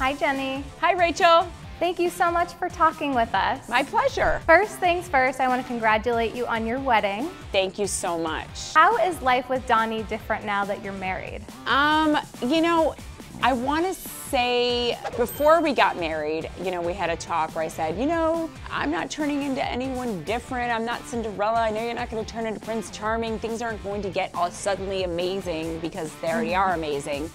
Hi, Jenny. Hi, Rachel. Thank you so much for talking with us. My pleasure. First things first, I want to congratulate you on your wedding. Thank you so much. How is life with Donnie different now that you're married? You know, I want to say before we got married, you know, we had a talk where I said, you know, I'm not turning into anyone different. I'm not Cinderella. I know you're not going to turn into Prince Charming. Things aren't going to get all suddenly amazing because they already are amazing.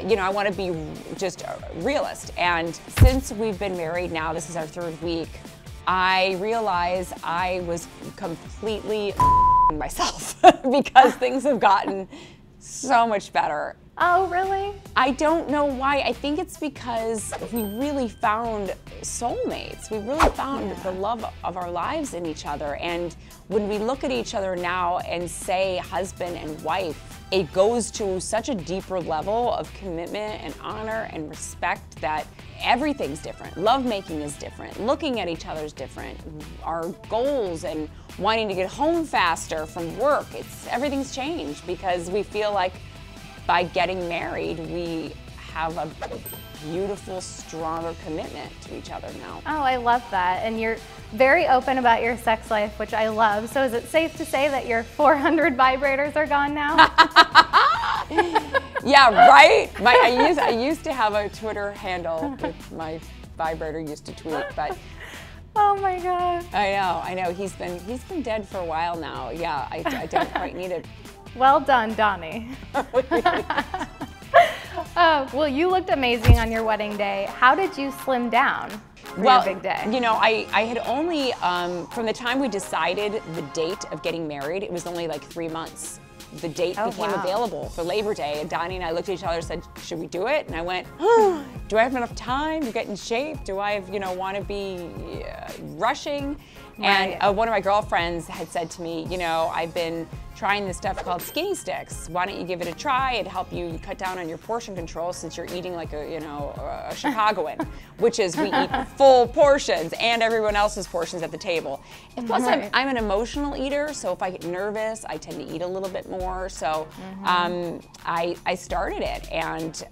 You know, I want to be just a realist. And since we've been married now, this is our 3rd week, I realize I was completely myself because things have gotten so much better. Oh, really? I don't know why. I think it's because we really found soulmates. We really found the love of our lives in each other. And when we look at each other now and say husband and wife, it goes to such a deeper level of commitment and honor and respect that everything's different. Lovemaking is different. Looking at each other is different. Our goals and wanting to get home faster from work, everything's changed because we feel like by getting married, we have a beautiful, stronger commitment to each other now. Oh, I love that. And you're very open about your sex life, which I love. So is it safe to say that your 400 vibrators are gone now? Yeah, right? I used to have a Twitter handle with my vibrator used to tweet, but oh my God. I know. He's been dead for a while now. Yeah, I don't quite need it. Well done, Donnie. Well, you looked amazing on your wedding day. How did you slim down for your big day? You know, I had only, from the time we decided the date of getting married, it was only like 3 months. The date became available for Labor Day, and Donnie and I looked at each other and said, should we do it? And I went, oh, do I have enough time to get in shape? Do I, want to be rushing? Right. And one of my girlfriends had said to me, you know, I've been trying this stuff called skinny sticks. Why don't you give it a try? It'd help you cut down on your portion control since you're eating like a Chicagoan, which is we eat full portions and everyone else's portions at the table. And plus, I'm an emotional eater, so if I get nervous, I tend to eat a little bit more. So I started it, and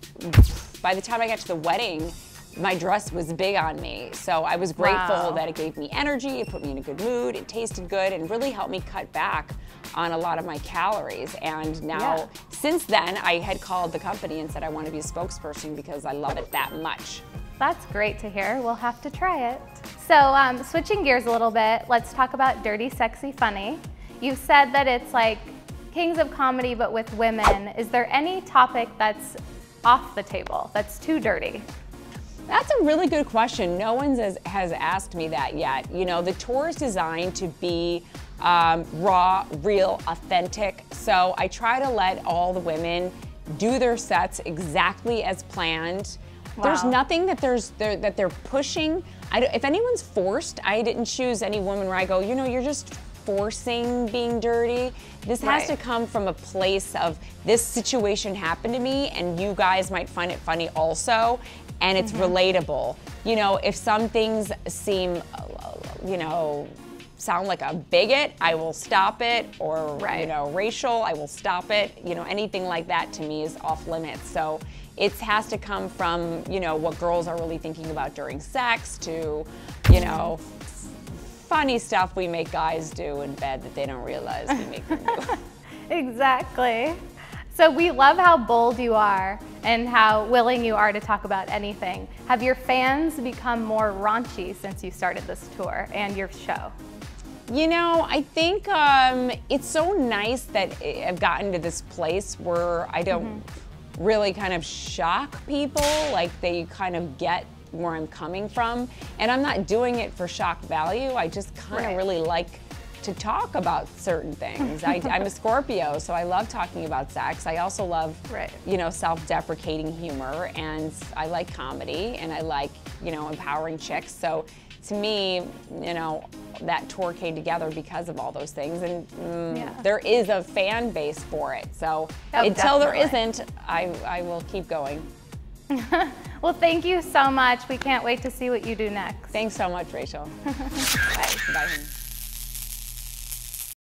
by the time I got to the wedding, my dress was big on me. So I was grateful that it gave me energy, it put me in a good mood, it tasted good, and really helped me cut back on a lot of my calories. And now, since then, I had called the company and said I want to be a spokesperson because I love it that much. That's great to hear. We'll have to try it. So switching gears a little bit, let's talk about Dirty, Sexy, Funny. You've said that it's like Kings of Comedy, but with women. Is there any topic that's off the table, that's too dirty? That's a really good question. No one has asked me that yet. You know, the tour is designed to be raw, real, authentic. So I try to let all the women do their sets exactly as planned. Wow. There's nothing that they're pushing. If anyone's forced, I didn't choose any woman where I go, you know, you're just forcing being dirty. This has to come from a place of this situation happened to me and you guys might find it funny also, and it's relatable. You know, if some things seem, sound like a bigot, I will stop it, or racial, I will stop it. You know, anything like that to me is off limits. So it has to come from, what girls are really thinking about during sex to, funny stuff we make guys do in bed that they don't realize we make them do. Exactly. So we love how bold you are and how willing you are to talk about anything. Have your fans become more raunchy since you started this tour and your show? You know, I think it's so nice that I've gotten to this place where I don't really kind of shock people, like they kind of get where I'm coming from. And I'm not doing it for shock value. I just kind of really like to talk about certain things. I'm a Scorpio, so I love talking about sex. I also love, self-deprecating humor, and I like comedy, and I like, empowering chicks. So to me, that tour came together because of all those things, and there is a fan base for it. So until there isn't, I will keep going. Well, thank you so much. We can't wait to see what you do next. Thanks so much, Rachel. Bye. Bye.